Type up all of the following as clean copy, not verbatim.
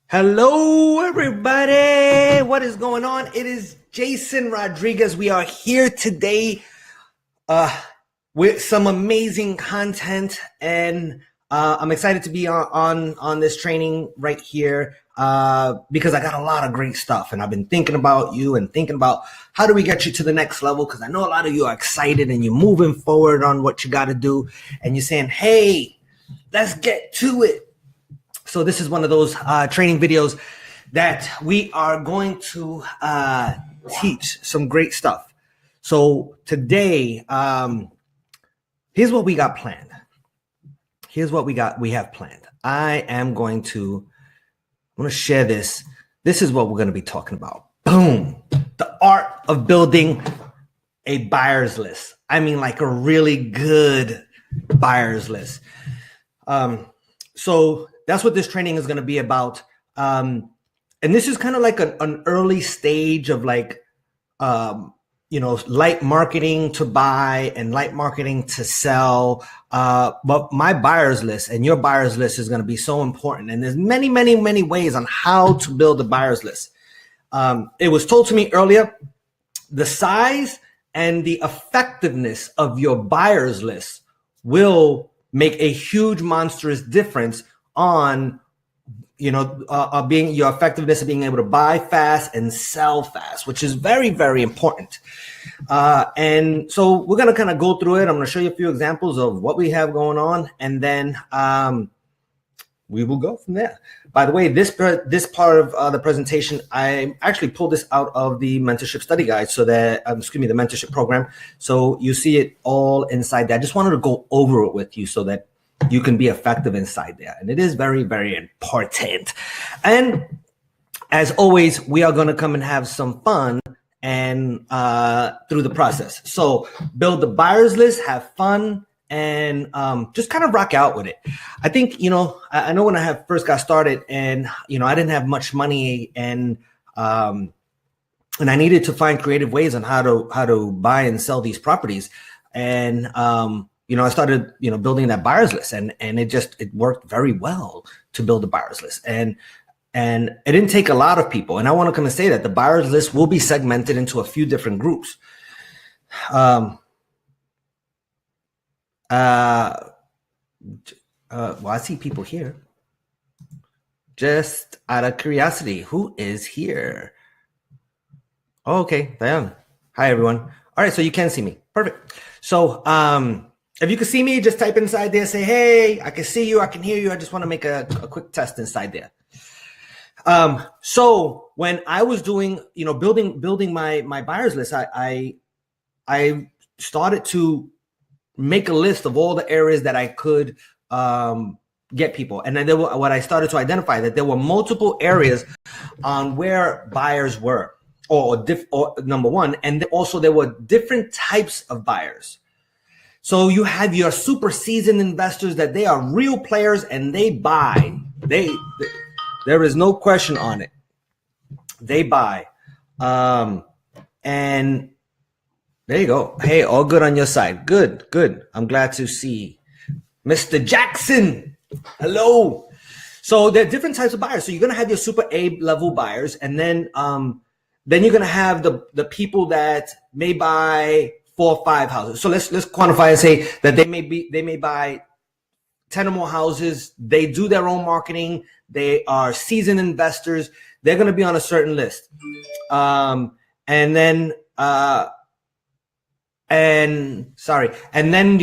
Hello, everybody. What is going on? It is Jason Rodriguez. We are here today with some amazing content, and I'm excited to be on this training right here because I got a lot of great stuff, and I've been thinking about you and thinking about how do we get you to the next level, because I know a lot of you are excited and you're moving forward on what you got to do, and you're saying, hey, let's get to it. So this is one of those training videos that we are going to teach some great stuff. So today, here's what we got planned. Here's what we have planned. I'm going to share this. This is what we're going to be talking about. Boom. The art of building a buyer's list. I mean, like a really good buyer's list. So that's what this training is going to be about. And this is kind of like an early stage of like, light marketing to buy and light marketing to sell. But my buyer's list and your buyer's list is going to be so important. And there's many, many, many ways on how to build a buyer's list. It was told to me earlier, the size and the effectiveness of your buyer's list will make a huge, monstrous difference on, being your effectiveness of being able to buy fast and sell fast, which is very, very important. And so we're going to kind of go through it. I'm going to show you a few examples of what we have going on, and then we will go from there. By the way, this part of the presentation, I actually pulled this out of the mentorship study guide, so that, the mentorship program. So you see it all inside there. I just wanted to go over it with you so that you can be effective inside there. And it is very, very important. And as always, we are going to come and have some fun and through the process. So build the buyer's list, have fun, and just kind of rock out with it. I think, I know when I first got started and, I didn't have much money, and I needed to find creative ways on how to buy and sell these properties. And, I started, building that buyer's list, and it worked very well to build a buyer's list. And it didn't take a lot of people. And I want to come and say that the buyer's list will be segmented into a few different groups. Well, I see people here. Just out of curiosity, who is here? Oh, okay, Diane. Hi, everyone. All right, so you can see me. Perfect. So, if you can see me, just type inside there, say, hey, I can see you, I can hear you. I just want to make a quick test inside there. So when I was doing, building my buyer's list, I started to make a list of all the areas that I could get people. And then what I started to identify that there were multiple areas on where buyers were, or number one, and also there were different types of buyers. So you have your super seasoned investors that they are real players and they buy. There is no question on it. They buy. And there you go. Hey, all good on your side. Good. I'm glad to see Mr. Jackson. Hello. So there are different types of buyers. So you're going to have your super A level buyers, and then you're going to have the people that may buy 4 or 5 houses. So let's quantify and say that they may buy 10 or more houses. They do their own marketing. They are seasoned investors. They're going to be on a certain list. And then you're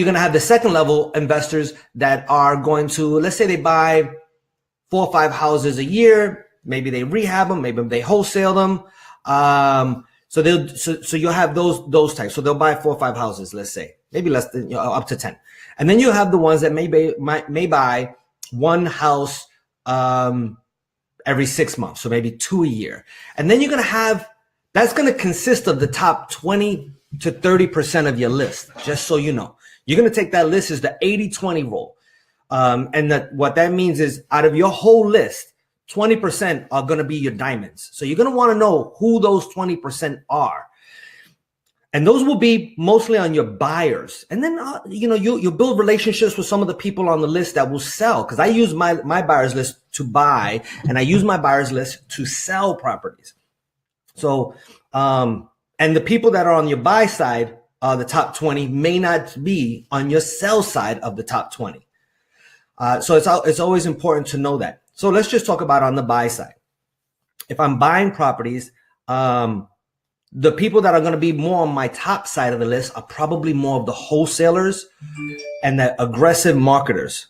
going to have the second level investors that are going to, let's say they buy 4 or 5 houses a year. Maybe they rehab them. Maybe they wholesale them. So you'll have those types. So they'll buy 4 or 5 houses, let's say, maybe less than, up to 10. And then you have the ones that may buy 1 house every 6 months, so maybe 2 a year. And then that's going to consist of the top 20 to 30% of your list. Just so you know, you're going to take that list as the 80-20 rule. What that means is out of your whole list, 20% are going to be your diamonds. So you're going to want to know who those 20% are. And those will be mostly on your buyers. And then, you build relationships with some of the people on the list that will sell. Because I use my buyers list to buy, and I use my buyers list to sell properties. So, and the people that are on your buy side, the top 20, may not be on your sell side of the top 20. So it's always important to know that. So let's just talk about on the buy side. If I'm buying properties, the people that are going to be more on my top side of the list are probably more of the wholesalers and the aggressive marketers.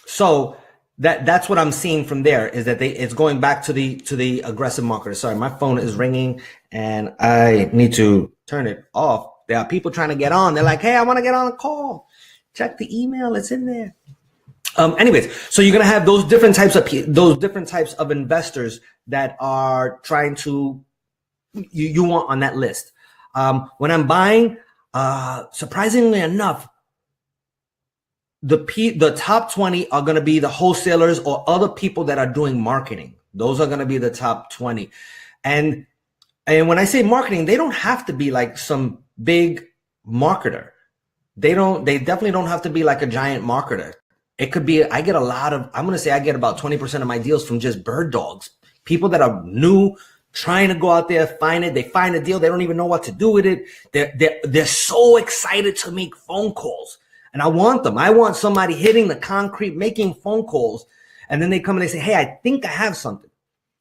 So that's what I'm seeing from there, is that it's going back to the aggressive marketers. Sorry, my phone is ringing and I need to turn it off. There are people trying to get on. They're like, hey, I want to get on a call. Check the email. It's in there. Anyways, so you're going to have those different types of investors that are trying to, you want on that list. When I'm buying, surprisingly enough, the top 20 are going to be the wholesalers or other people that are doing marketing. Those are going to be the top 20. And when I say marketing, they don't have to be like some big marketer. They definitely don't have to be like a giant marketer. It could be, I get about 20% of my deals from just bird dogs. People that are new, trying to go out there, find it. They find a deal. They don't even know what to do with it. They're so excited to make phone calls. And I want somebody hitting the concrete, making phone calls. And then they come and they say, hey, I think I have something.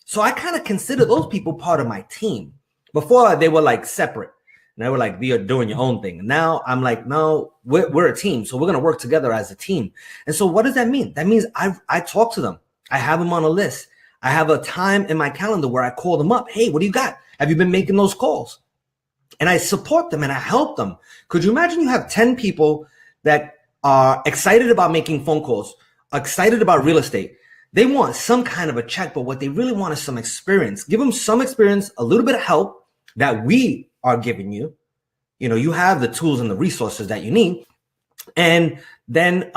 So I kind of consider those people part of my team. Before they were like separate. And they were like, you're doing your own thing. And now I'm like, no, we're a team. So we're going to work together as a team. And so what does that mean? That means I talk to them. I have them on a list. I have a time in my calendar where I call them up. Hey, what do you got? Have you been making those calls? And I support them and I help them. Could you imagine you have 10 people that are excited about making phone calls, excited about real estate? They want some kind of a check, but what they really want is some experience. Give them some experience, a little bit of help that we are giving you. You have the tools and the resources that you need. And then,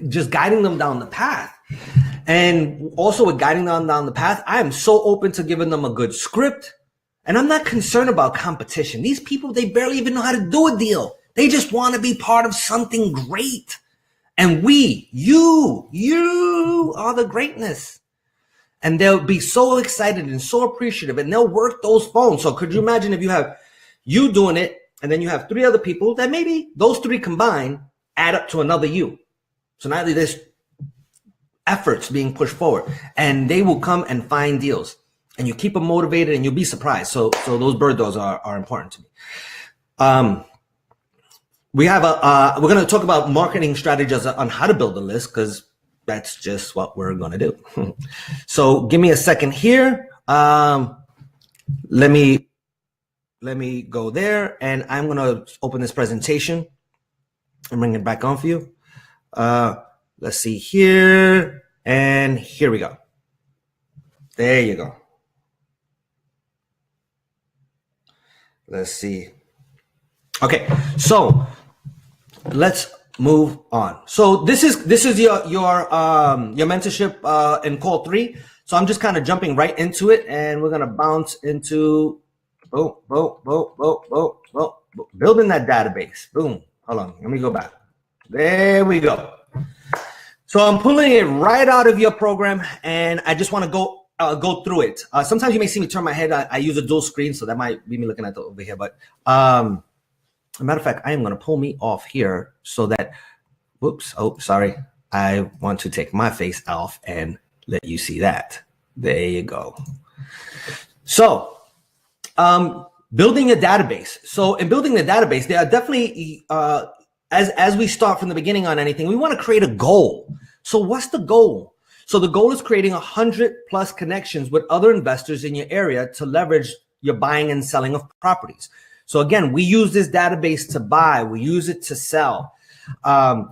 just guiding them down the path. And also with guiding them down the path, I am so open to giving them a good script. And I'm not concerned about competition. These people, they barely even know how to do a deal. They just want to be part of something great. And you are the greatness. And they'll be so excited and so appreciative, and they'll work those phones. So could you imagine if you have you doing it, and then you have 3 other people that maybe those 3 combined add up to another you. So now there's efforts being pushed forward, and they will come and find deals, and you keep them motivated, and you'll be surprised. So those bird dogs are important to me. We're going to talk about marketing strategies on how to build a list, because that's just what we're going to do. So give me a second here. Let me go there, and I'm going to open this presentation and bring it back on for you. Let's see here, and here we go. There you go. Let's see. Okay, so let's move on. So this is your mentorship in call 3. So I'm just kind of jumping right into it, and we're gonna bounce into building that database. Boom. Hold on. Let me go back. There we go. So I'm pulling it right out of your program, and I just want to go through it. Sometimes you may see me turn my head. I use a dual screen, so that might be me looking at over here. But as a matter of fact, I am going to pull me off here so that, whoops, oh, sorry. I want to take my face off and let you see that. There you go. So, building a database. So in building the database, there are definitely, as we start from the beginning on anything, we want to create a goal. So what's the goal? So the goal is creating 100+ connections with other investors in your area to leverage your buying and selling of properties. So again, we use this database to buy, we use it to sell, and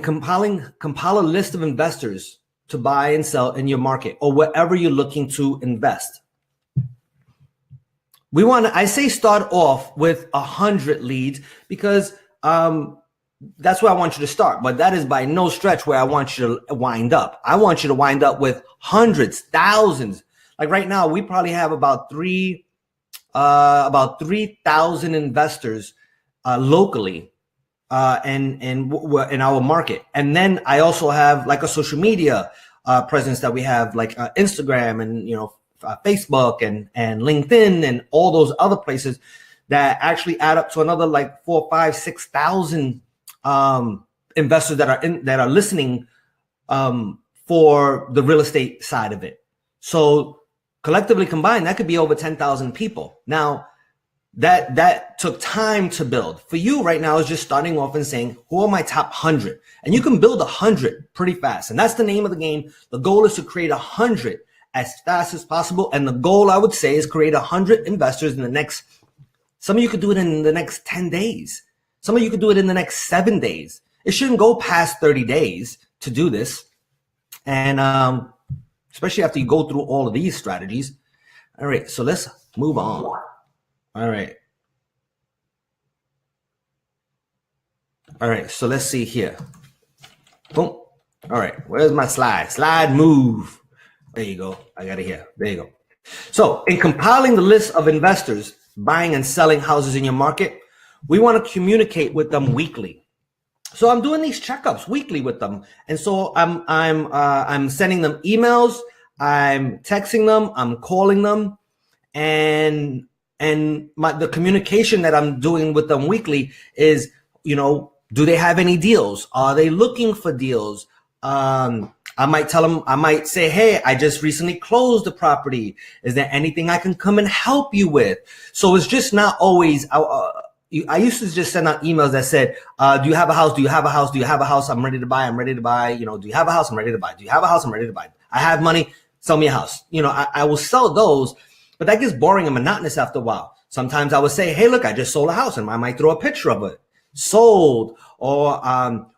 compile a list of investors to buy and sell in your market or wherever you're looking to invest. I say start off with 100 leads because that's where I want you to start. But that is by no stretch where I want you to wind up. I want you to wind up with hundreds, thousands. Like right now, we probably have about 3,000 investors locally and in our market. And then I also have like a social media presence that we have, like Instagram and Facebook and LinkedIn and all those other places that actually add up to another like 4, 5, 6,000 investors that are listening for the real estate side of it. So collectively combined, that could be over 10,000 people. Now, that took time to build. For you right now is just starting off and saying, who are my top 100? And you can build 100 pretty fast. And that's the name of the game. The goal is to create 100 as fast as possible. And the goal, I would say, is create 100 investors in the next, some of you could do it in the next 10 days. Some of you could do it in the next 7 days. It shouldn't go past 30 days to do this. And especially after you go through all of these strategies. All right, so let's move on. All right. All right, so let's see here. Boom. All right, where's my slide? Slide move. There you go. I got it here. There you go. So in compiling the list of investors buying and selling houses in your market, we want to communicate with them weekly. So I'm doing these checkups weekly with them. And so I'm sending them emails, I'm texting them, I'm calling them, and the communication that I'm doing with them weekly is, do they have any deals? Are they looking for deals? I might tell them, I might say, hey, I just recently closed the property. Is there anything I can come and help you with? So it's just not always, I used to just send out emails that said, do you have a house? Do you have a house? Do you have a house? I'm ready to buy. I'm ready to buy. Do you have a house? I'm ready to buy. Do you have a house? I'm ready to buy. I have money. Sell me a house. I will sell those, but that gets boring and monotonous after a while. Sometimes I would say, hey, look, I just sold a house, and I might throw a picture of it. Sold, or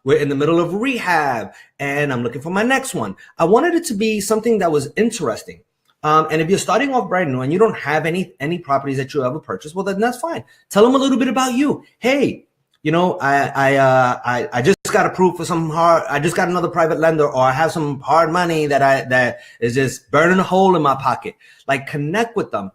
we're in the middle of rehab and I'm looking for my next one. I wanted it to be something that was interesting. And if you're starting off brand new and you don't have any properties that you ever purchased, well, then that's fine. Tell them a little bit about you. Hey, I just got approved for I just got another private lender, or I have some hard money that is just burning a hole in my pocket. Like, connect with them.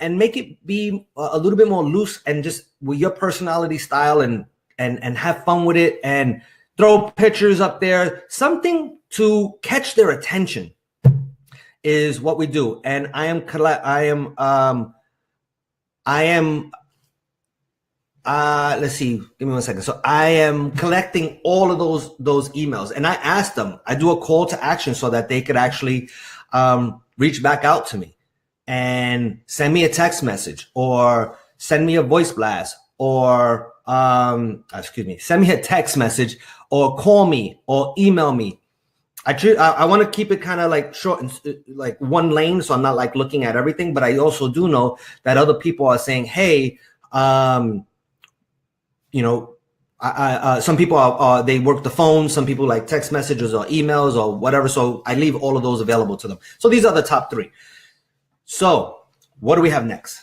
And make it be a little bit more loose and just with your personality style and have fun with it, and throw pictures up there, something to catch their attention is what we do. And let's see, give me 1 second. So I am collecting all of those emails, and I ask them, I do a call to action so that they could actually reach back out to me and send me a text message, or send me a voice blast, or send me a text message, or call me, or email me. I want to keep it kind of like short and like one lane, so I'm not like looking at everything. But I also do know that other people are saying, hey, some people are they work the phone. Some people like text messages or emails or whatever. So I leave all of those available to them. So these are the top 3. So what do we have next?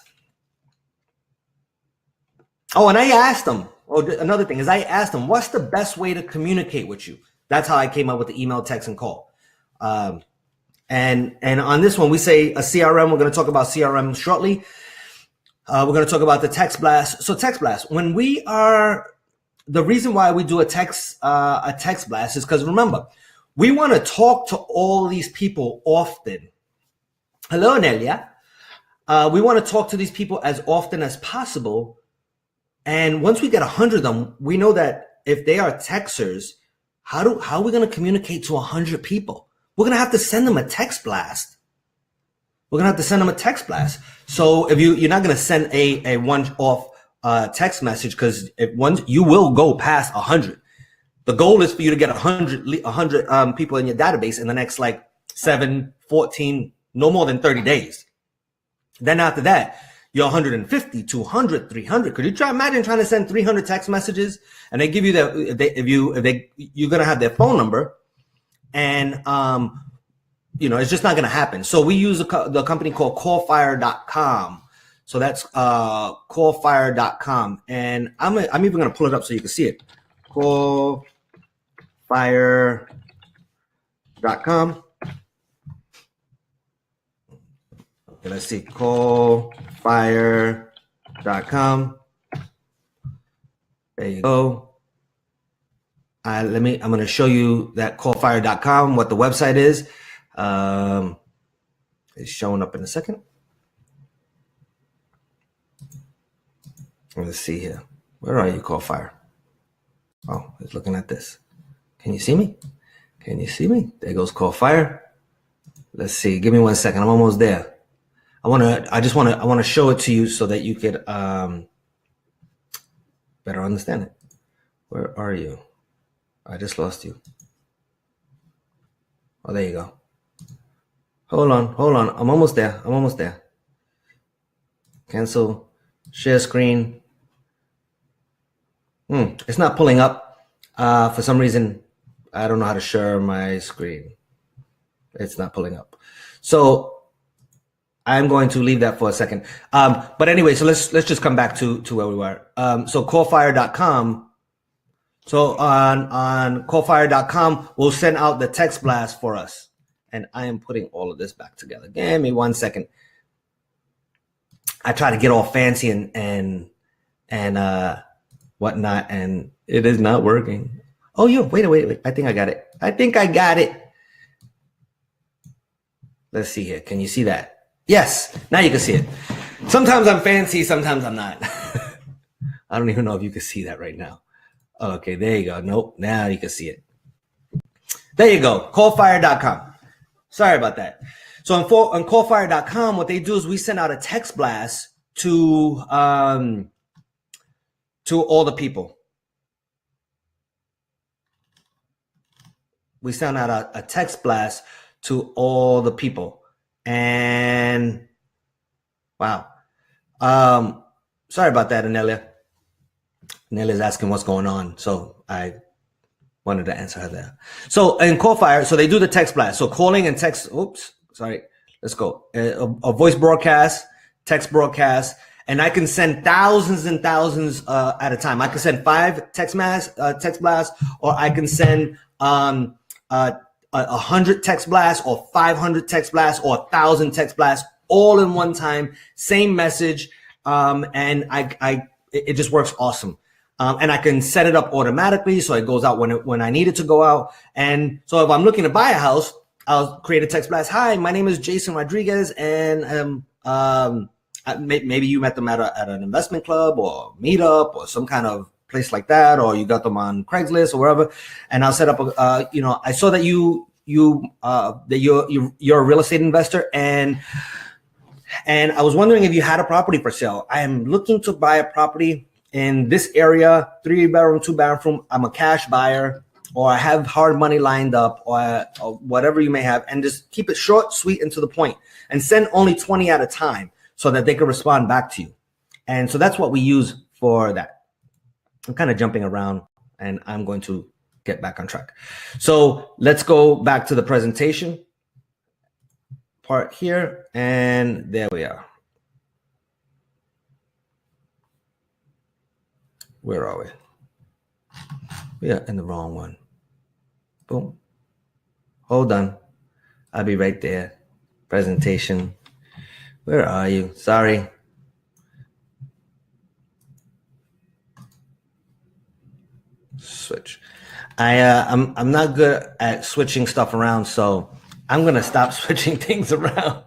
Oh, and I asked them, another thing is I asked them, what's the best way to communicate with you? That's how I came up with the email, text, and call. And on this one, we say a CRM. We're going to talk about CRM shortly. We're going to talk about the text blast. So text blast, the reason why we do a text blast is because, remember, we want to talk to all these people often. Hello, Nelia. We want to talk to these people as often as possible. And once we get 100 of them, we know that if they are texters, how are we going to communicate to 100 people? We're going to have to send them a text blast. So if you're not going to send a one-off text message, because you will go past 100. The goal is for you to get 100 people in your database in the next 7, 14, no more than 30 days. Then after that, you're 150, 200, 300. Could you imagine trying to send 300 text messages, and they give you you're going to have their phone number, and it's just not going to happen. So we use the company called callfire.com So that's coalfire.com. And I'm even going to pull it up so you can see it. Coalfire.com. Okay, let's see. Coalfire.com. There you go. I'm going to show you that coalfire.com, what the website is. It's showing up in a second. Let's see here. Where are you, Coalfire? Oh, it's looking at this. Can you see me? Can you see me? There goes Coalfire. Let's see. Give me 1 second. I'm almost there. I want to show it to you so that you could better understand it. Where are you? I just lost you. Oh, there you go. Hold on. I'm almost there. Cancel. Share screen. It's not pulling up. For some reason, I don't know how to share my screen. It's not pulling up. So I'm going to leave that for a second. But anyway, so let's just come back to where we were. So coalfire.com. So on coalfire.com, we'll send out the text blast for us. And I am putting all of this back together. Give me 1 second. I try to get all fancy and whatnot, and it is not working. Oh, wait. I think I got it. Let's see here. Can you see that? Yes. Now you can see it. Sometimes I'm fancy, sometimes I'm not. I don't even know if you can see that right now. Okay, there you go. Nope. Now you can see it. There you go. Coalfire.com. Sorry about that. So on coalfire.com, what they do is we send out a text blast to all the people. We send out a text blast to all the people. And wow. Sorry about that, Anelia. Anelia's asking what's going on. So I wanted to answer her there. So in Coalfire, so they do the text blast. So calling and text, let's go. A voice broadcast, text broadcast, and I can send thousands and thousands at a time. I can send 5 text blasts, or I can send 100 text blasts, or 500 text blasts, or 1,000 text blasts, all in one time, same message, and it just works awesome. And I can set it up automatically, so it goes out when I need it to go out. And so if I'm looking to buy a house, I'll create a text blast. Hi, my name is Jason Rodriguez, and maybe you met them at an investment club or meetup or some kind of place like that, or you got them on Craigslist or wherever. And I'll set up I saw that you're a real estate investor, and I was wondering if you had a property for sale. I am looking to buy a property in this area, 3-bedroom, 2-bathroom. I'm a cash buyer, or I have hard money lined up, or whatever you may have, and just keep it short, sweet, and to the point, and send only 20 at a time so that they can respond back to you. And so that's what we use for that. I'm kind of jumping around, and I'm going to get back on track. So let's go back to the presentation part here, and there we are. Where are we? We are in the wrong one. Boom. Hold on. I'll be right there. Presentation. Where are you? Sorry. Switch. I'm not good at switching stuff around, so I'm gonna stop switching things around.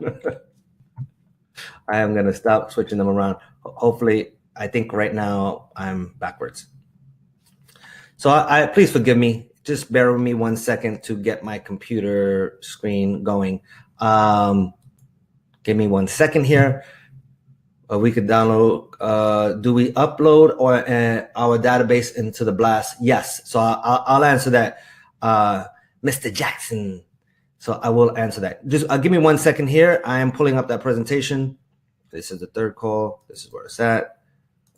I am gonna stop switching them around. Hopefully, I think right now I'm backwards. So I please forgive me. Just bear with me 1 second to get my computer screen going. Give me 1 second here. We could download. Do we upload our database into the blast? Yes. So I'll answer that, Mr. Jackson. So I will answer that. Just give me 1 second here. I am pulling up that presentation. This is the third call. This is where it's at.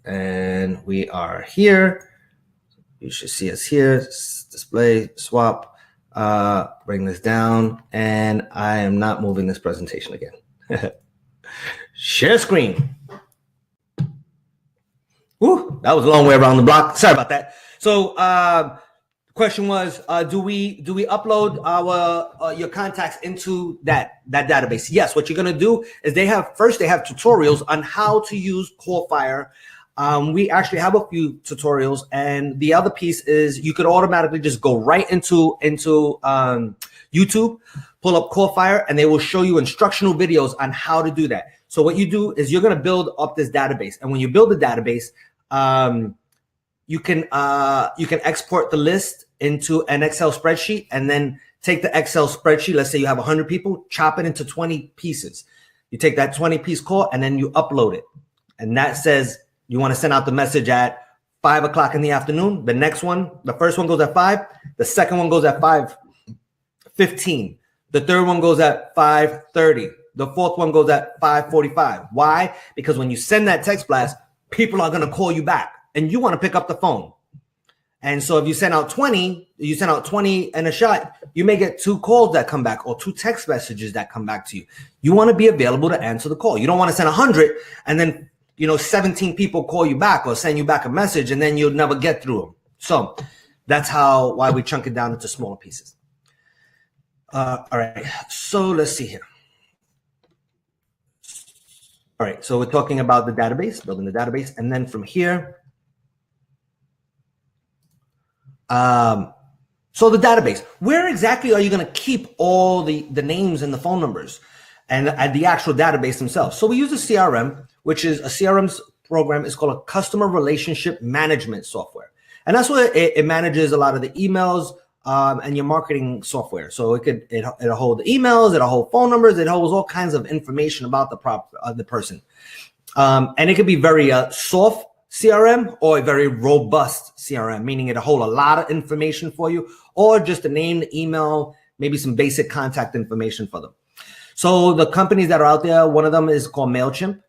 And we are here. You should see us here. Display, swap, bring this down. And I am not moving this presentation again. Share screen. Whew, that was a long way around the block. Sorry about that. So, question was, do we upload our your contacts into that database? Yes. What you're gonna do is they have tutorials on how to use CallFire. We actually have a few tutorials, and the other piece is you could automatically just go right into YouTube, pull up CallFire, and they will show you instructional videos on how to do that. So what you do is you're going to build up this database, and when you build the database, you can export the list into an Excel spreadsheet, and then take the Excel spreadsheet. Let's say you have 100 people, chop it into 20 pieces. You take that 20-piece call, and then you upload it, and that says you want to send out the message at 5 o'clock in the afternoon. The next one, the first one goes at 5. The second one goes at 5:15. The third one goes at 5:30. The fourth one goes at 5:45. Why? Because when you send that text blast, people are going to call you back, and you want to pick up the phone. And so if you send out 20 in a shot, you may get 2 calls that come back or 2 text messages that come back to you. You want to be available to answer the call. You don't want to send 100 and then 17 people call you back or send you back a message, and then you'll never get through them. So that's why we chunk it down into smaller pieces. All right, so let's see here. All right, so we're talking about the database, building the database, and then from here, so the database, where exactly are you going to keep all the names and the phone numbers and the actual database themselves? So we use a CRM, which is a CRM program. It's called a customer relationship management software. And that's what it manages a lot of the emails and your marketing software. So it'll hold the emails, it'll hold phone numbers, it holds all kinds of information about the person. And it could be very soft CRM or a very robust CRM, meaning it'll hold a lot of information for you, or just the name, the email, maybe some basic contact information for them. So the companies that are out there, one of them is called MailChimp.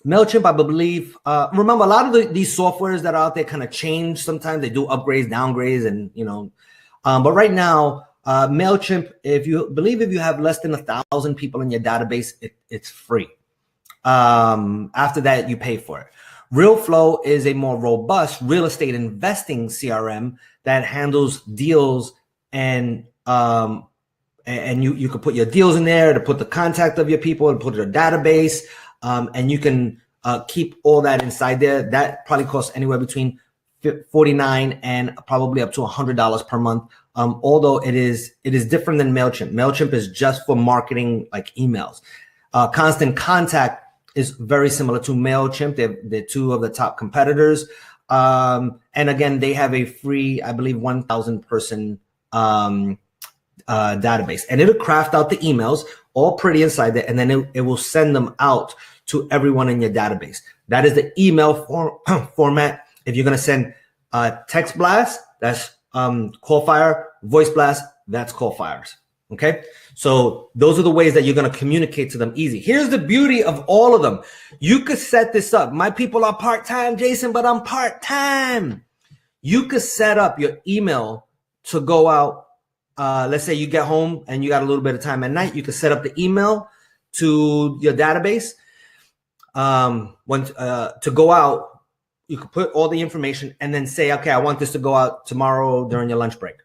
MailChimp, I believe, remember a lot of these softwares that are out there kind of change. Sometimes they do upgrades, downgrades, and but right now, MailChimp, if you have less than 1,000 people in your database, it's free. After that, you pay for it. RealFlow is a more robust real estate investing CRM that handles deals, and you can put your deals in there to put the contact of your people and put your database, and you can keep all that inside there. That probably costs anywhere between $49 and probably up to $100 per month. Although it is different than MailChimp. MailChimp is just for marketing, like emails. Constant Contact is very similar to MailChimp. They're 2 of the top competitors. And again, they have a free, I believe, 1,000 person database, and it'll craft out the emails all pretty inside there, and then it will send them out to everyone in your database. That is the email format. If you're going to send text blast, that's CallFire. Voice blast, that's CallFires. Okay, so those are the ways that you're going to communicate to them easy. Here's the beauty of all of them. You could set this up. My people are part-time, Jason, but I'm part-time. You could set up your email to go out. Let's say you get home and you got a little bit of time at night. You could set up the email to your database. To go out, you could put all the information and then say, okay, I want this to go out tomorrow during your lunch break.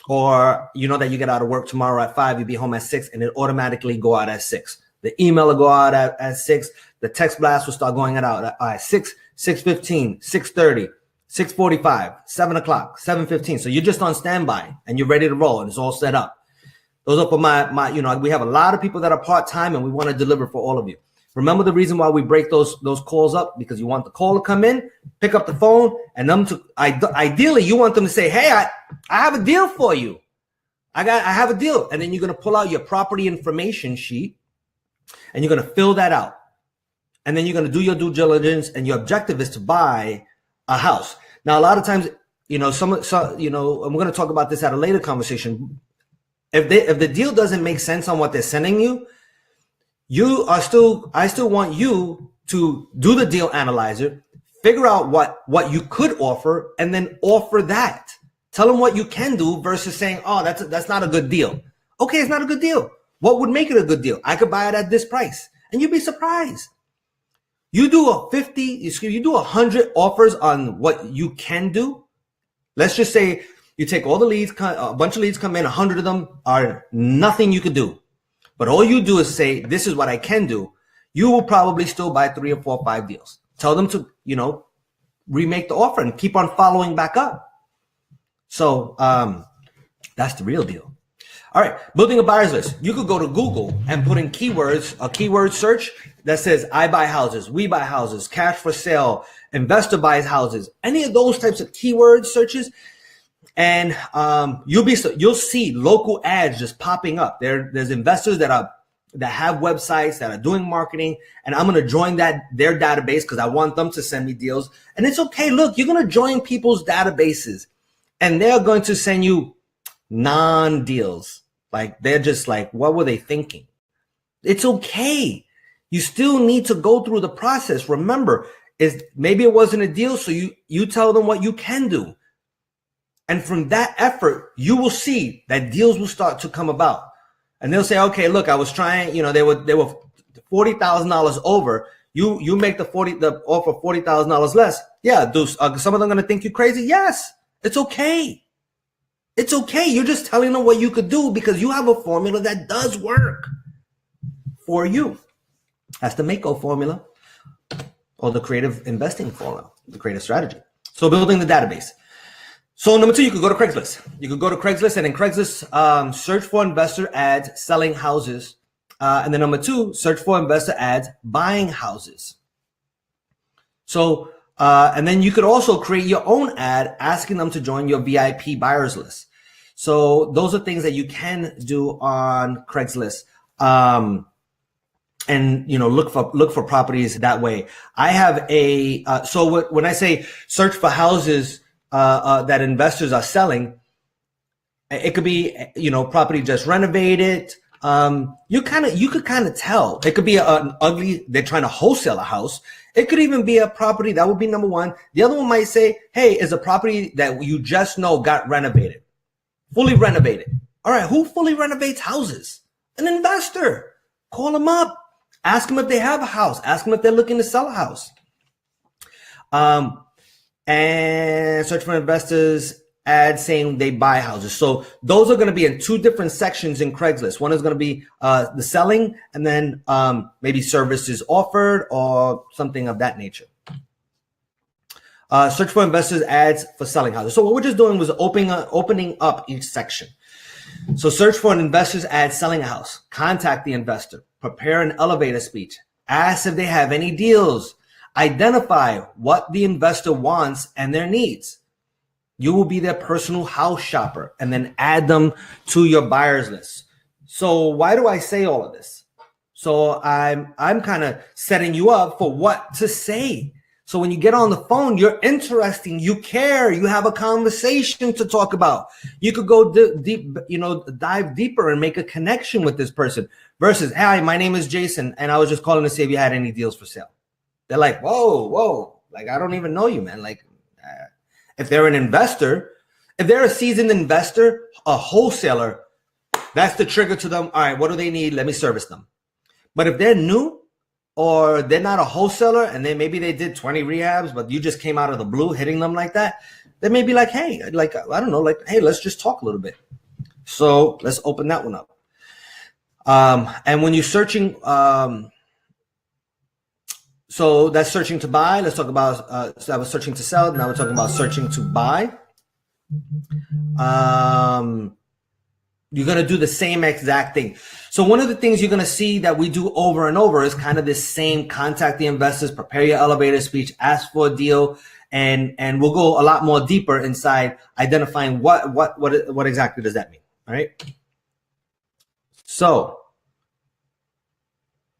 Or that you get out of work tomorrow at 5, you be home at 6, and it automatically go out at 6. The email will go out at 6. The text blast will start going out at 6, 6:15, 6:30, 6:45, 7 o'clock, 7:15. So you're just on standby and you're ready to roll, and it's all set up. Those are for my we have a lot of people that are part-time, and we want to deliver for all of you. Remember the reason why we break those calls up, because you want the call to come in, pick up the phone, and them to ideally you want them to say, hey, I have a deal for you. I have a deal. And then you're going to pull out your property information sheet and you're going to fill that out. And then you're going to do your due diligence, and your objective is to buy a house. Now, a lot of times, and we're going to talk about this at a later conversation. If the deal doesn't make sense on what they're sending you, I still want you to do the deal analyzer, figure out what you could offer, and then offer that. Tell them what you can do versus saying, oh, that's not a good deal. Okay, it's not a good deal. What would make it a good deal? I could buy it at this price, and you'd be surprised. You do you do 100 offers on what you can do. Let's just say you take all the leads, a bunch of leads come in, 100 of them are nothing you could do. But all you do is say, this is what I can do. You will probably still buy 3 or 4 or 5 deals. Tell them to, remake the offer and keep on following back up. So that's the real deal. All right, building a buyer's list. You could go to Google and put in keywords, a keyword search that says, I buy houses, we buy houses, cash for sale, investor buys houses, any of those types of keyword searches. And you'll see local ads just popping up. There's investors that have websites that are doing marketing, and I'm going to join their database because I want them to send me deals. And it's okay. Look, you're going to join people's databases, and they're going to send you non-deals. Like, they're just like, what were they thinking? It's okay. You still need to go through the process. Remember, maybe it wasn't a deal, so you tell them what you can do. And from that effort, you will see that deals will start to come about. And they'll say, okay, look, I was trying, they were $40,000 over. You make the offer $40,000 less. Yeah, some of them going to think you crazy? Yes, it's okay. It's okay. You're just telling them what you could do because you have a formula that does work for you. That's the Mako formula, or the creative investing formula, the creative strategy. So building the database. So number 2, you could go to Craigslist. You could go to Craigslist, and in Craigslist, search for investor ads selling houses. And then number 2, search for investor ads buying houses. So, and then you could also create your own ad asking them to join your VIP buyers list. So those are things that you can do on Craigslist. And look for properties that way. I have when I say search for houses that investors are selling, it could be property just renovated. You could kind of tell. It could be an ugly, they're trying to wholesale a house. It could even be a property that would be number 1. The other one might say, hey, is a property that you just know got renovated, fully renovated. All right, who fully renovates houses? An investor. Call them up. Ask them if they have a house. Ask them if they're looking to sell a house. And search for investors ads saying they buy houses. So those are going to be in 2 different sections in Craigslist. One is going to be the selling, and then maybe services offered or something of that nature. Search for investors ads for selling houses. So what we're just doing was opening up each section. So search for an investor's ad selling a house. Contact the investor. Prepare an elevator speech. Ask if they have any deals. Identify what the investor wants and their needs. You will be their personal house shopper, and then add them to your buyers list. So why do I say all of this? So I'm kind of setting you up for what to say. So when you get on the phone, you're interesting, you care, you have a conversation to talk about. You could go deep, dive deeper and make a connection with this person versus, hi, my name is Jason, and I was just calling to see if you had any deals for sale. They're like, whoa, like, I don't even know you, man. Like, if they're an investor, if they're a seasoned investor, a wholesaler, that's the trigger to them. All right, what do they need? Let me service them. But if they're new, or they're not a wholesaler, and maybe they did 20 rehabs, but you just came out of the blue hitting them like that, they may be like, hey, like, I don't know, like, hey, let's just talk a little bit. So let's open that one up. And when you're searching, so that's searching to buy. Let's talk about, so I was searching to sell. Now we're talking about searching to buy. You're going to do the same exact thing. So one of the things you're going to see that we do over and over is kind of this same: contact the investors, prepare your elevator speech, ask for a deal, and we'll go a lot more deeper inside identifying what exactly does that mean. All right. So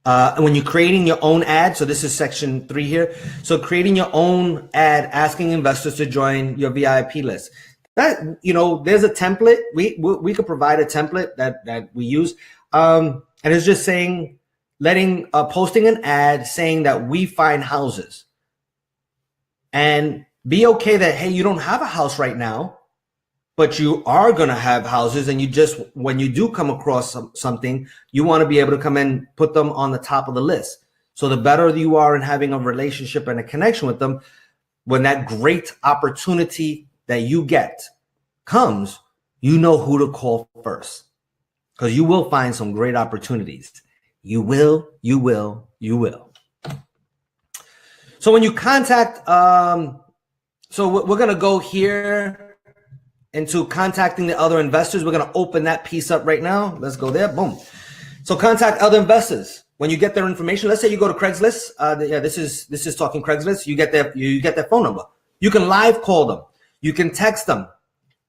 when you're creating your own ad, so this is section 3 here. So creating your own ad, asking investors to join your VIP list. That, there's a template. We could provide a template that we use. And it's just saying, posting an ad saying that we find houses, and be okay that, hey, you don't have a house right now, but you are going to have houses. And when you do come across something, you want to be able to come in, put them on the top of the list. So the better you are in having a relationship and a connection with them, when that great opportunity that you get comes, you know who to call first, because you will find some great opportunities. You will. So when you contact, so we're going to go here into contacting the other investors. We're going to open that piece up right now. Let's go there. Boom. So contact other investors. When you get their information, let's say you go to Craigslist. This is talking Craigslist. You get their phone number. You can live call them. You can text them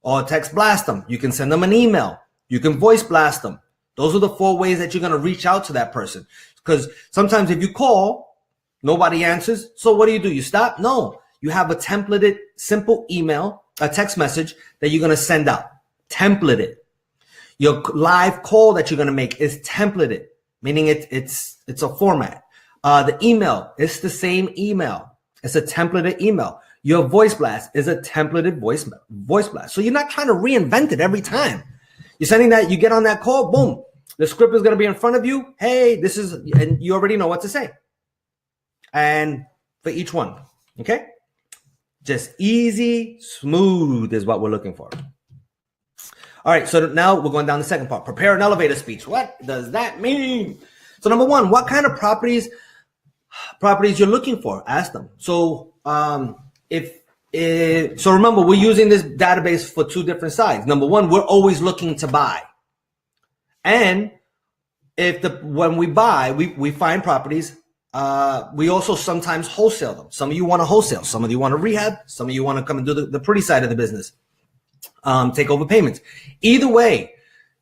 or text blast them. You can send them an email. You can voice blast them. Those are the 4 ways that you're going to reach out to that person. Because sometimes if you call, nobody answers. So what do? You stop? No. You have a templated, simple email, a text message that you're going to send out. Templated. Your live call that you're going to make is templated, meaning it's a format. The email, it's the same email. It's a templated email. Your voice blast is a templated voice blast. So you're not trying to reinvent it every time. You're sending that, you get on that call, boom. The script is going to be in front of you. Hey, this is, and you already know what to say. And for each one, okay? Just easy, smooth is what we're looking for. All right, so now we're going down the second part. Prepare an elevator speech. What does that mean? So number 1, what kind of properties you're looking for? Ask them. So so remember, we're using this database for 2 different sides. Number 1, we're always looking to buy. And when we buy, we find properties. We also sometimes wholesale them. Some of you want to wholesale. Some of you want to rehab. Some of you want to come and do the pretty side of the business. Take over payments. Either way,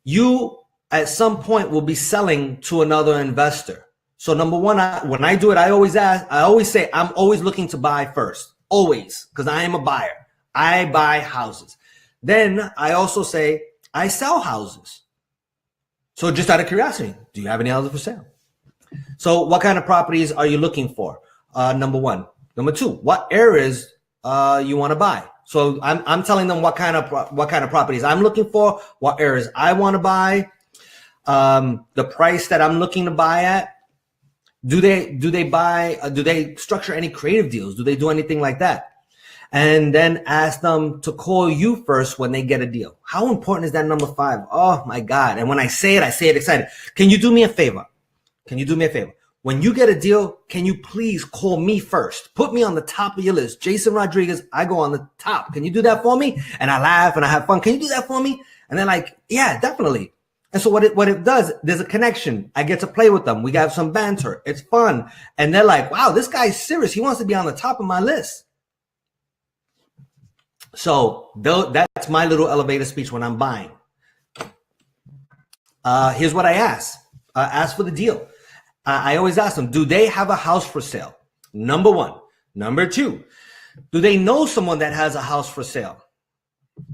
you at some point will be selling to another investor. So number 1, when I do it, I always say, I'm always looking to buy first. Always, because I am a buyer. I buy houses. Then I also say, I sell houses. So just out of curiosity, do you have any houses for sale? So what kind of properties are you looking for? Number 1. Number 2, what areas you want to buy? So I'm telling them what kind of properties I'm looking for, what areas I want to buy, the price that I'm looking to buy at. Do they structure any creative deals? Do they do anything like that? And then ask them to call you first when they get a deal. How important is that number 5? Oh my God. And when I say it excited. Can you do me a favor? When you get a deal, can you please call me first? Put me on the top of your list. Jason Rodriguez, I go on the top. Can you do that for me? And I laugh and I have fun. Can you do that for me? And they're like, yeah, definitely. And so what it does, there's a connection. I get to play with them. We got some banter. It's fun. And they're like, wow, this guy's serious. He wants to be on the top of my list. So that's my little elevator speech when I'm buying. Here's what I ask. Ask for the deal. I always ask them, do they have a house for sale? Number 1. Number 2, do they know someone that has a house for sale?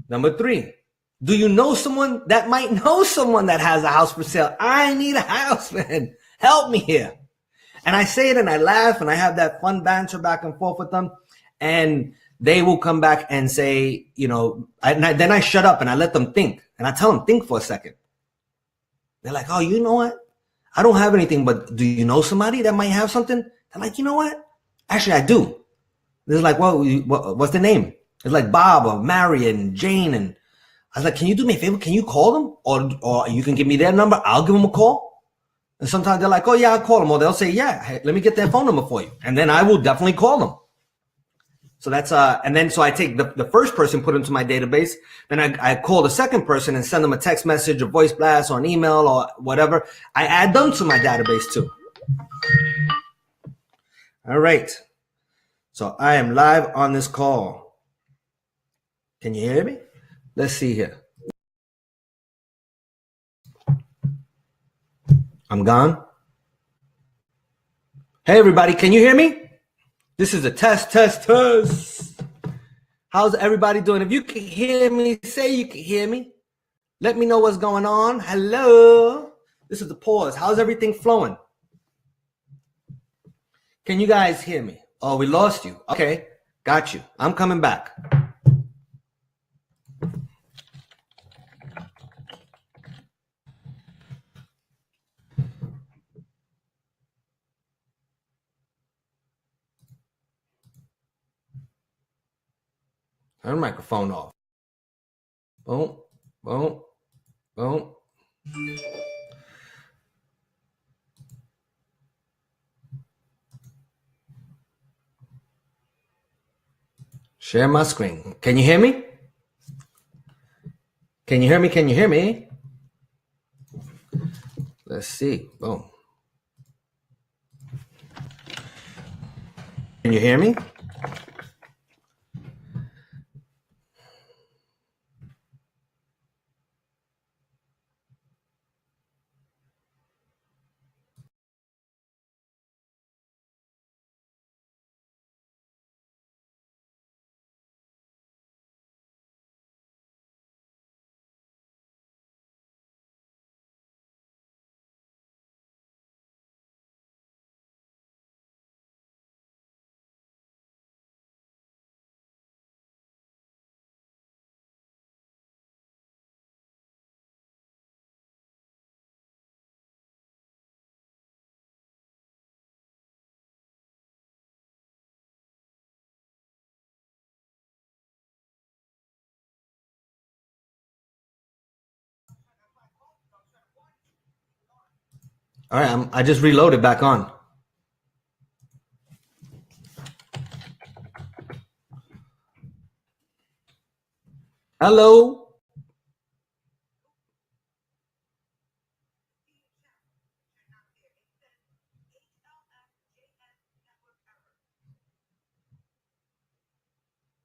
Number 3, do you know someone that might know someone that has a house for sale? I need a house, man. Help me here. And I say it and I laugh and I have that fun banter back and forth with them. And they will come back and say, then I shut up and I let them think. And I tell them, think for a second. They're like, oh, you know what? I don't have anything, but do you know somebody that might have something? I'm like, you know what? Actually, I do. They're like, well, what's the name? It's like Bob or Mary and Jane. And I was like, can you do me a favor? Can you call them? Or you can give me their number. I'll give them a call. And sometimes they're like, oh, yeah, I'll call them. Or they'll say, yeah, hey, let me get their phone number for you. And then I will definitely call them. So that's, and then so I take the first person, put into my database. Then I call the second person and send them a text message, a voice blast, or an email, or whatever. I add them to my database too. All right. So I am live on this call. Can you hear me? Let's see here. I'm gone. Hey, everybody. Can you hear me? This is a test. How's everybody doing? If you can hear me, say you can hear me. Let me know what's going on. Hello. This is the pause. How's everything flowing? Can you guys hear me? Oh, we lost you. Okay. Got you. I'm coming back. Turn the microphone off. Boom, boom, boom. Share my screen. Can you hear me? Can you hear me? Can you hear me? Let's see. Boom. Can you hear me? All right, I just reloaded back on. Hello.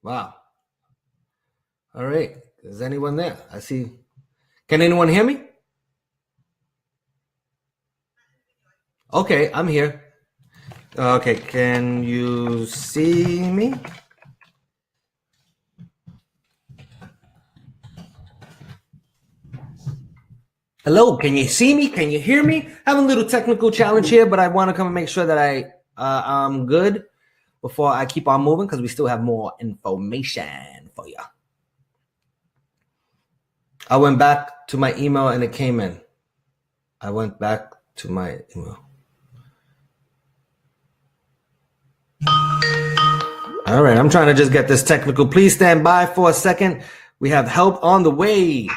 Wow. All right. Is anyone there? I see. Can anyone hear me? Okay, I'm here. Okay, can you see me? Hello, can you see me? Can you hear me? Having a little technical challenge here, but I want to come and make sure that I'm good before I keep on moving because we still have more information for you. I went back to my email and it came in. I went back to my email. All right, I'm trying to just get this technical. Please stand by for a second. We have help on the way.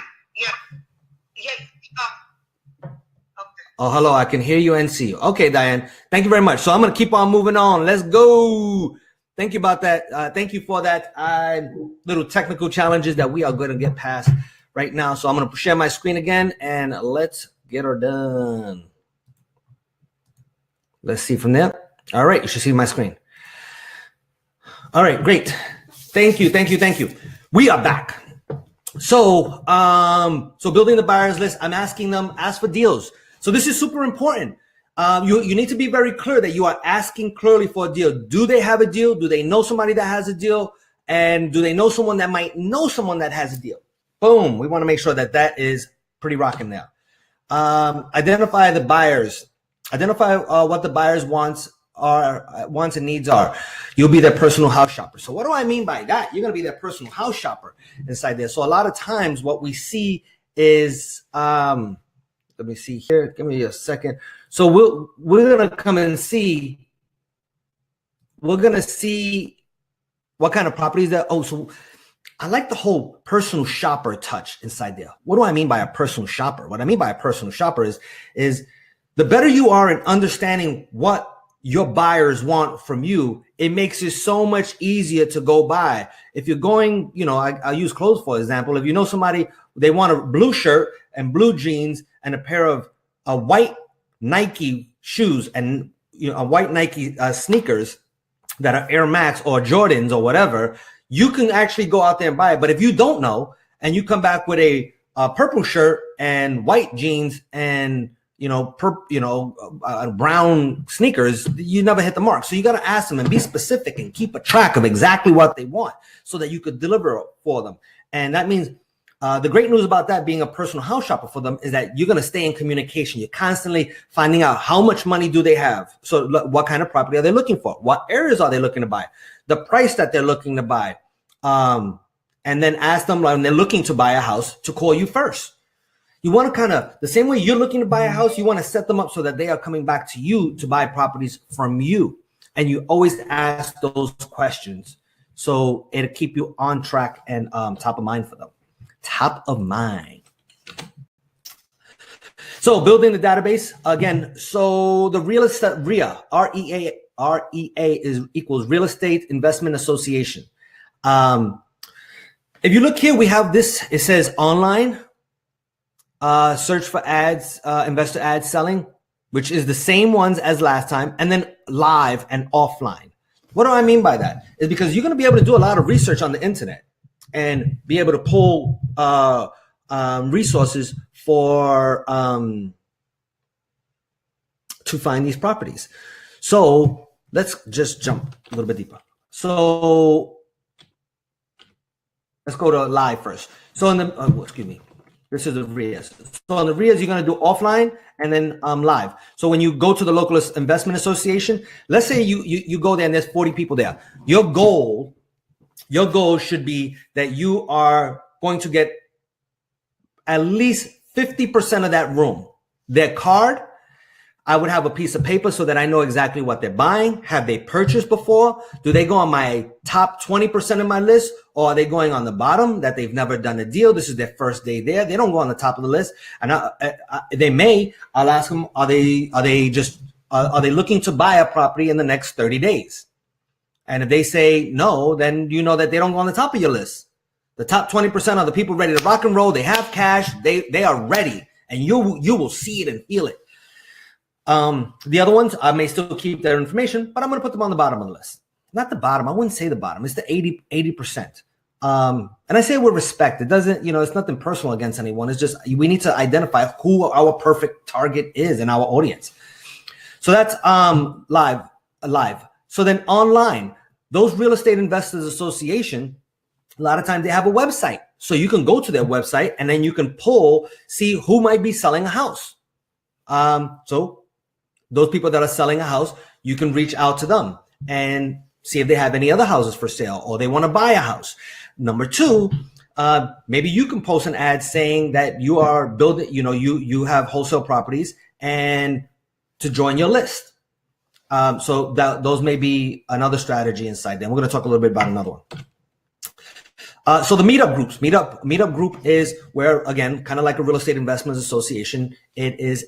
Oh, hello. I can hear you and see you. Okay, Diane. Thank you very much. So I'm going to keep on moving on. Let's go. Thank you about that. Thank you for that little technical challenges that we are going to get past right now. So I'm going to share my screen again and let's get her done. Let's see from there. All right. You should see my screen. All right. Great. Thank you. Thank you. Thank you. We are back. So, so building the buyers list, I'm asking them, ask for deals. So this is super important. You need to be very clear that you are asking clearly for a deal. Do they have a deal? Do they know somebody that has a deal? And do they know someone that might know someone that has a deal? Boom. We want to make sure that that is pretty rocking there. Identify the buyers. Identify what the buyers' wants and needs are. You'll be their personal house shopper. So what do I mean by that? You're going to be their personal house shopper inside there. So a lot of times what we see is, let me see here. Give me a second. So we're going to come and see, we're going to see what kind of properties that, oh, so I like the whole personal shopper touch inside there. What do I mean by a personal shopper? What I mean by a personal shopper is the better you are in understanding what your buyers want from you, it makes it so much easier to go buy. If you're going, you know, I'll use clothes for example. If you know somebody, they want a blue shirt and blue jeans and a pair of white Nike shoes and a white Nike sneakers that are Air Max or Jordans or whatever, you can actually go out there and buy it. But if you don't know and you come back with a purple shirt and white jeans and brown sneakers, you never hit the mark. So you got to ask them and be specific and keep a track of exactly what they want so that you could deliver for them. And that means the great news about that being a personal house shopper for them is that you're going to stay in communication. You're constantly finding out how much money do they have. So what kind of property are they looking for? What areas are they looking to buy? The price that they're looking to buy. And then ask them when they're looking to buy a house to call you first. You want to kind of, the same way you're looking to buy a house, you want to set them up so that they are coming back to you to buy properties from you. And you always ask those questions. So it'll keep you on track and top of mind for them. Top of mind. So building the database again. So the real estate REIA, REA is equals Real Estate Investment Association. If you look here, we have this. It says online. Search for ads, investor ads selling, which is the same ones as last time, and then live and offline. What do I mean by that? Is because you're going to be able to do a lot of research on the internet and be able to pull resources for to find these properties. So let's just jump a little bit deeper. So let's go to live first. So in the excuse me. This is the REIAs. So on the REIAs, you're going to do offline and then live. So when you go to the local investment association, let's say you go there and there's 40 people there. Your goal should be that you are going to get at least 50% of that room. Their card, I would have a piece of paper so that I know exactly what they're buying. Have they purchased before? Do they go on my top 20% of my list? Or are they going on the bottom that they've never done a deal? This is their first day there. They don't go on the top of the list. And they may, I'll ask them, are they looking to buy a property in the next 30 days? And if they say no, then you know that they don't go on the top of your list. The top 20% are the people ready to rock and roll. They have cash. They are ready. And you will see it and feel it. The other ones, I may still keep their information, but I'm going to put them on the bottom of the list. Not the bottom. I wouldn't say the bottom. It's the 80%. And I say with respect. It doesn't, it's nothing personal against anyone. It's just, we need to identify who our perfect target is in our audience. So that's, live. So then online, those Real Estate Investors Association, a lot of times they have a website. So you can go to their website and then you can see who might be selling a house. So those people that are selling a house, you can reach out to them and see if they have any other houses for sale or they want to buy a house. Number two, maybe you can post an ad saying that you are building, you have wholesale properties and to join your list. So those may be another strategy inside there. We're going to talk a little bit about another one. So the meetup groups, meetup group is where, again, kind of like a Real Estate Investments Association, it is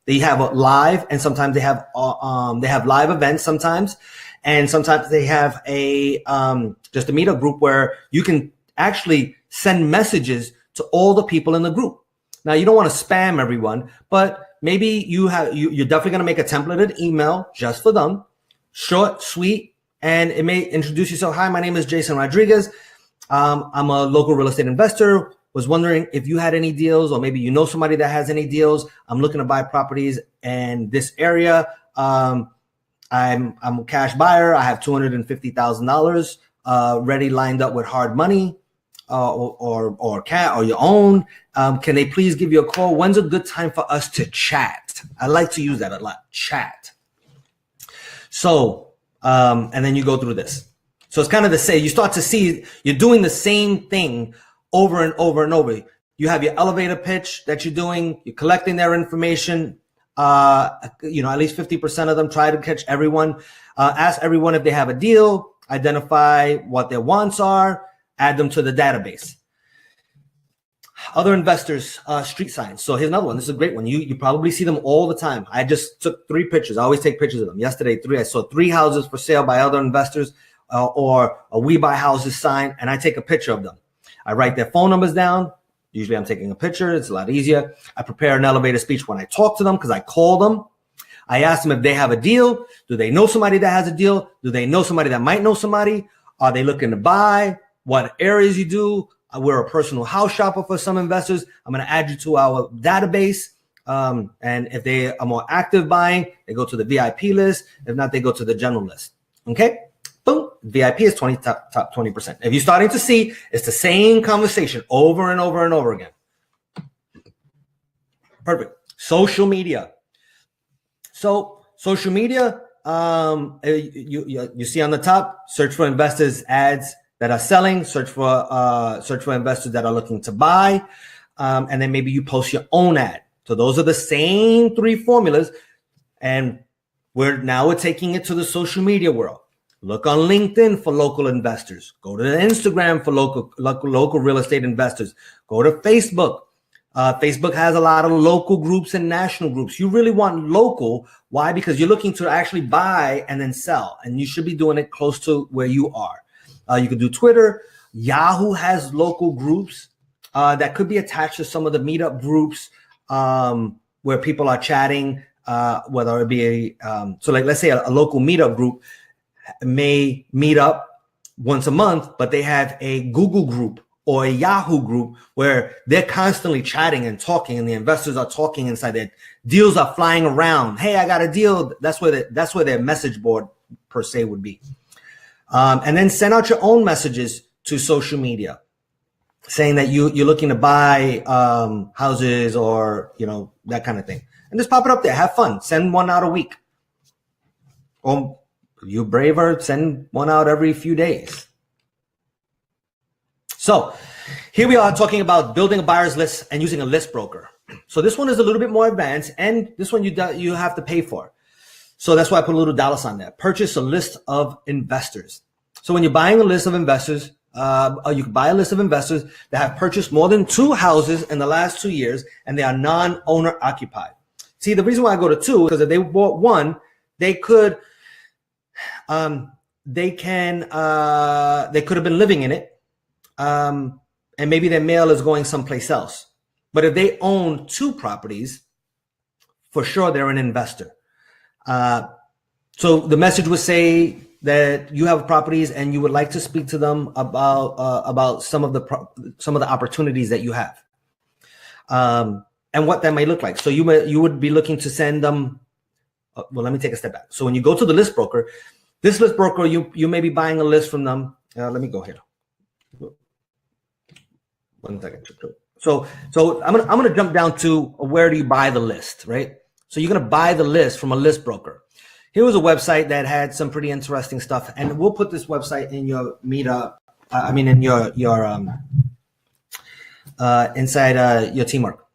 they have a live, and sometimes they have live events sometimes, and sometimes they have just a meetup group where you can actually send messages to all the people in the group. Now you don't want to spam everyone, but maybe you're definitely going to make a templated email just for them, short, sweet. And it may introduce yourself. Hi, my name is Jason Rodriguez. I'm a local real estate investor. Was wondering if you had any deals, or maybe you know somebody that has any deals. I'm looking to buy properties in this area. I'm a cash buyer. I have $250,000 ready, lined up with hard money, or your own. Can they please give you a call? When's a good time for us to chat? I like to use that a lot. Chat. So. And then you go through this. So it's kind of the same. You start to see you're doing the same thing over and over and over. You have your elevator pitch that you're doing. You're collecting their information. At least 50% of them. Try to catch everyone. Ask everyone if they have a deal. Identify what their wants are. Add them to the database. Other investors, street signs. So here's another one. This is a great one. You probably see them all the time. I just took 3 pictures. I always take pictures of them. Yesterday, 3. I saw 3 houses for sale by other investors, or a We Buy Houses sign, and I take a picture of them. I write their phone numbers down. Usually I'm taking a picture. It's a lot easier. I prepare an elevator speech when I talk to them because I call them. I ask them if they have a deal. Do they know somebody that has a deal? Do they know somebody that might know somebody? Are they looking to buy? What areas you do? We're a personal house shopper for some investors. I'm going to add you to our database. And if they are more active buying, they go to the VIP list. If not, they go to the general list. Okay. Boom. VIP is top 20%. If you're starting to see, it's the same conversation over and over and over again. Perfect. Social media. So social media, you see on the top, search for investors ads that are selling, search for investors that are looking to buy, and then maybe you post your own ad. So those are the same 3 formulas, and we're taking it to the social media world. Look on LinkedIn for local investors. Go to Instagram for local real estate investors. Go to Facebook. Facebook has a lot of local groups and national groups. You really want local. Why? Because you're looking to actually buy and then sell, and you should be doing it close to where you are. You could do Twitter. Yahoo has local groups that could be attached to some of the meetup groups where people are chatting, whether it be so like let's say a local meetup group may meet up once a month, but they have a Google group or a Yahoo group where they're constantly chatting and talking, and the investors are talking inside there. Deals are flying around. Hey, I got a deal. That's where their message board per se would be. And then send out your own messages to social media saying that you're looking to buy houses or, that kind of thing. And just pop it up there. Have fun. Send one out a week. Or you braver, send one out every few days. So here we are talking about building a buyer's list and using a list broker. So this one is a little bit more advanced, and this one you have to pay for. So that's why I put a little $ on there. Purchase a list of investors. So when you're buying a list of investors, you can buy a list of investors that have purchased more than 2 houses in the last 2 years, and they are non-owner occupied. See, the reason why I go to 2 is because if they bought 1, they could have been living in it. And maybe their mail is going someplace else. But if they own 2 properties, for sure they're an investor. So the message would say that you have properties and you would like to speak to them about some of the opportunities that you have, and what that may look like. So you would be looking to send them. Well, let me take a step back. So when you go to the list broker, this list broker, you may be buying a list from them. Let me go here. 1 second. So I'm gonna jump down to where do you buy the list, right? So you're gonna buy the list from a list broker. Here was a website that had some pretty interesting stuff, and we'll put this website in your meetup. In your inside your teamwork.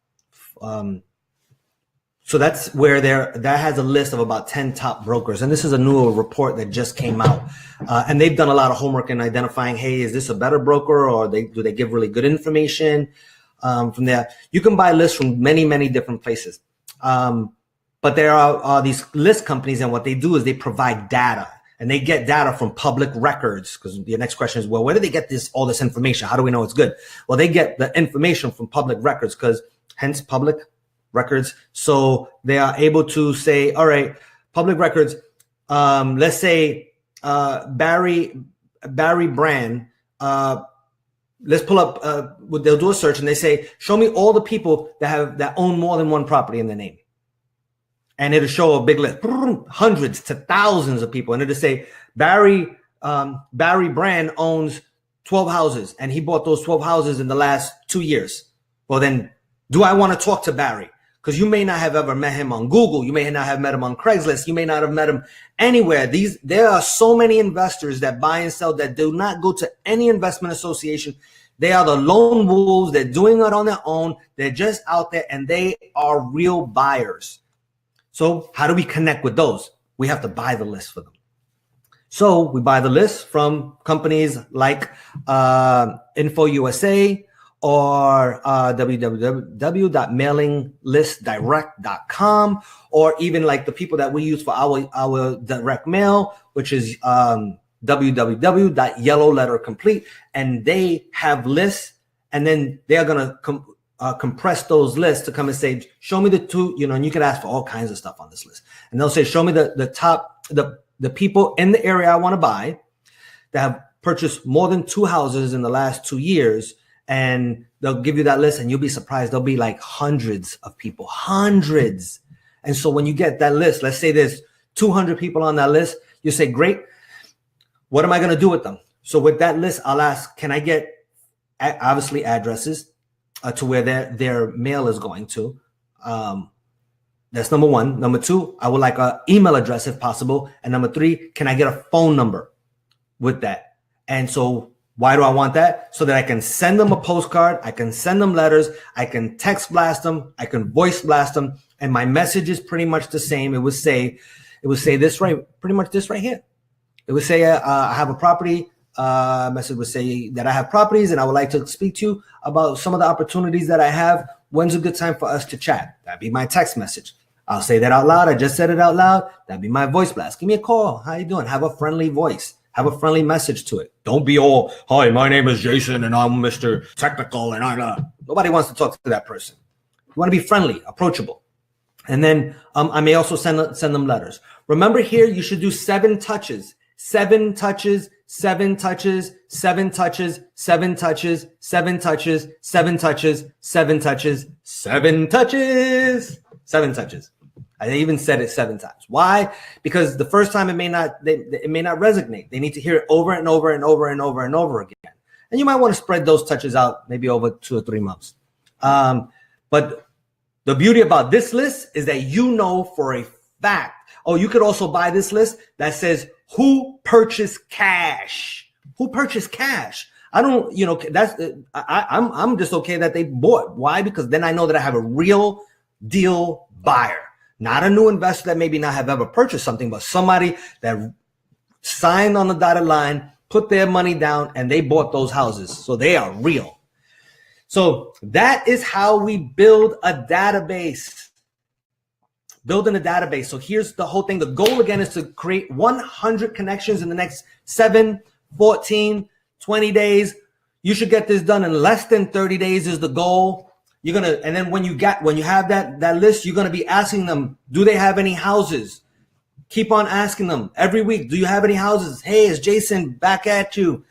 So that's where that has a list of about 10 top brokers. And this is a new report that just came out. And they've done a lot of homework in identifying, hey, is this a better broker, or do they give really good information? From there, you can buy lists from many, many different places. But there are these list companies, and what they do is they provide data, and they get data from public records. Because the next question is, well, where do they get all this information? How do we know it's good? Well, they get the information from public records, hence public records. So they are able to say, all right, public records. Let's say Barry Brand. Let's pull up. They'll do a search and they say, show me all the people that own more than 1 property in their name, and it'll show a big list, hundreds to thousands of people, and it'll say Barry Brand owns 12 houses, and he bought those 12 houses in the last 2 years. Well, then, do I want to talk to Barry? Because you may not have ever met him on Google. You may not have met him on Craigslist. You may not have met him anywhere. There are so many investors that buy and sell that do not go to any investment association. They are the lone wolves. They're doing it on their own. They're just out there, and they are real buyers. So how do we connect with those? We have to buy the list for them. So we buy the list from companies like InfoUSA, or www.mailinglistdirect.com, or even like the people that we use for our direct mail, which is www.yellowlettercomplete, and they have lists, and then they are going to compress those lists to come and say, show me the 2, and you can ask for all kinds of stuff on this list, and they'll say, show me the top, the people in the area I want to buy that have purchased more than 2 houses in the last 2 years. And they'll give you that list, and you'll be surprised. There'll be like hundreds of people, hundreds. And so when you get that list, let's say there's 200 people on that list, you say, great, what am I going to do with them? So with that list, I'll ask, can I get obviously addresses to where their mail is going to? That's number 1. Number 2, I would like an email address if possible. And number 3, can I get a phone number with that? And so why do I want that? So that I can send them a postcard, I can send them letters, I can text blast them, I can voice blast them, and my message is pretty much the same. It would say this right, pretty much this right here. It would say, I have a property. Message would say that I have properties and I would like to speak to you about some of the opportunities that I have. When's a good time for us to chat? That'd be my text message. I'll say that out loud. I just said it out loud. That'd be my voice blast. Give me a call. How you doing? Have a friendly voice. Have a friendly message to it. Don't be all, hi, my name is Jason and I'm Mr. Technical and nobody wants to talk to that person. You want to be friendly, approachable. And then I may also send them letters. Remember here, you should do 7 touches. 7 touches, 7 touches, 7 touches, 7 touches, 7 touches, 7 touches, 7 touches, 7 touches, 7 touches. I even said it 7 times. Why? Because the first time it may not resonate. They need to hear it over and over and over and over and over again. And you might want to spread those touches out maybe over 2 or 3 months. But the beauty about this list is that you know for a fact. Oh, you could also buy this list that says who purchased cash. Who purchased cash? I don't, I'm just okay that they bought. Why? Because then I know that I have a real deal buyer. Not a new investor that maybe not have ever purchased something, but somebody that signed on the dotted line, put their money down, and they bought those houses. So they are real. So that is how we build a database. Building a database. So here's the whole thing. The goal again is to create 100 connections in the next 7, 14, 20 days. You should get this done in less than 30 days is the goal. And then when you have that list, you're gonna be asking them, do they have any houses? Keep on asking them every week. Do you have any houses? Hey, it's Jason back at you.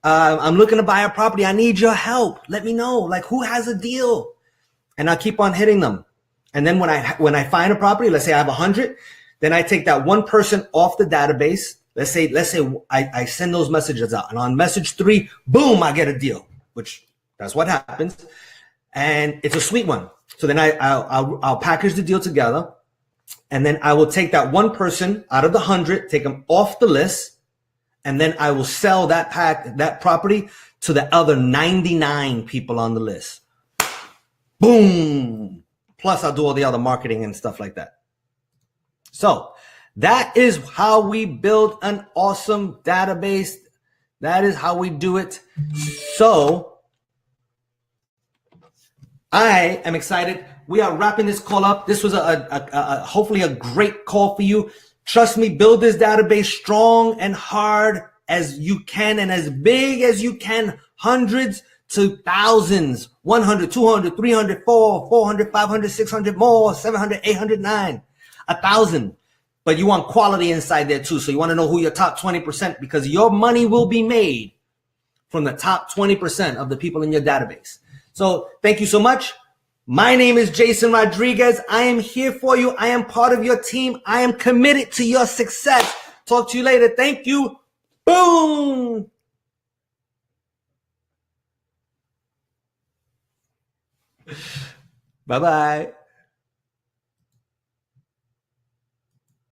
I'm looking to buy a property. I need your help. Let me know. Like, who has a deal? And I keep on hitting them. And then when I find a property, let's say I have 100, then I take that one person off the database. Let's say I send those messages out, and on message 3, boom, I get a deal, which that's what happens. And it's a sweet one. So then I'll package the deal together, and then I will take that one person out of the 100, take them off the list, and then I will sell that property to the other 99 people on the list. Boom. Plus I'll do all the other marketing and stuff like that. So that is how we build an awesome database. That is how we do it. So I am excited. We are wrapping this call up. This was hopefully a great call for you. Trust me, build this database strong and hard as you can and as big as you can. Hundreds to thousands, 100, 200, 300, 400, 500, 600 more, 700, 800, 9, 1,000. But you want quality inside there too. So you want to know who your top 20%, because your money will be made from the top 20% of the people in your database. So thank you so much. My name is Jason Rodriguez. I am here for you. I am part of your team. I am committed to your success. Talk to you later. Thank you. Boom. Bye-bye.